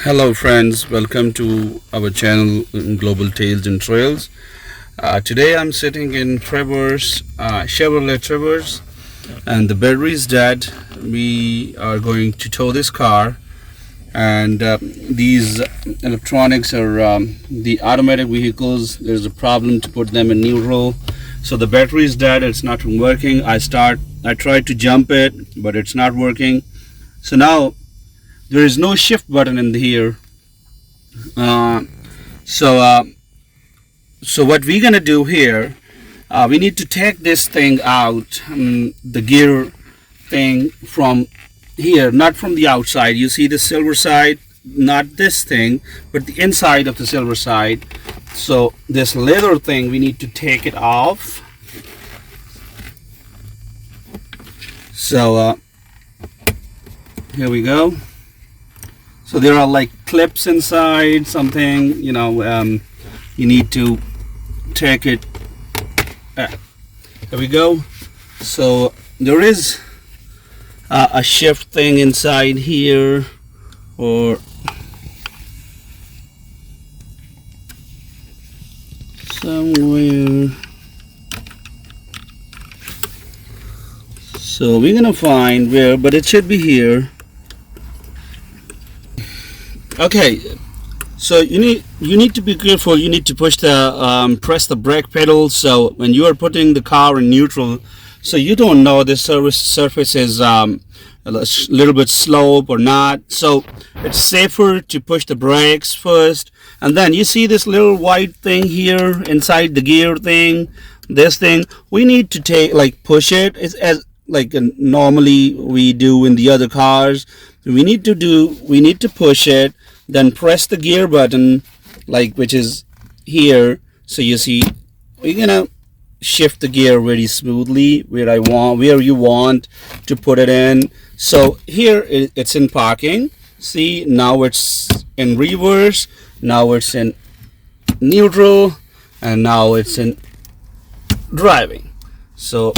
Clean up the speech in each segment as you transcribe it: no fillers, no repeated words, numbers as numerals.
Hello friends, welcome to our channel Global Tales and Trails. Today I'm sitting in Chevrolet Traverse, and the battery is dead. We are going to tow this car, and these electronics are the automatic vehicles. There's a problem to put them in neutral, so the battery is dead. It's not working. I tried to jump it, but it's not working. So now there is no shift button in here. Uh, so what we're gonna do here, we need to take this thing out, the gear thing from here, not from the outside. You see the silver side, not this thing, but the inside of the silver side. So this leather thing, we need to take it off. So here we go. So there are like clips inside, something, you need to take it. There we go. So there is a shift thing inside here, or somewhere. So we're gonna find where, but it should be here. Okay, so you need to be careful. You need to push the press the brake pedal. So when you are putting the car in neutral, so you don't know the surface is a little bit slope or not. So it's safer to push the brakes first, and then you see this little white thing here inside the gear thing. This thing we need to push it. It's as normally we do in the other cars. We need to push it, then press the gear button, which is here. So you see we're gonna shift the gear very smoothly where you want to put it in. So here it's in parking. See, now it's in reverse, now it's in neutral, and now it's in driving. So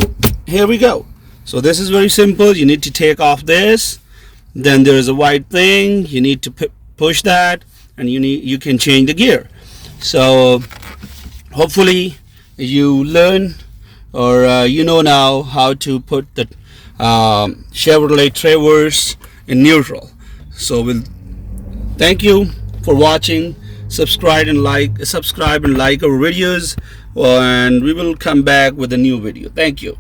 here we go. So this is very simple. You need to take off this, then there is a white thing, you need to push that, and you can change the gear. So hopefully you learn, or you know now how to put the Chevrolet Traverse in neutral. So thank you for watching. Subscribe and like our videos, and we will come back with a new video. Thank you.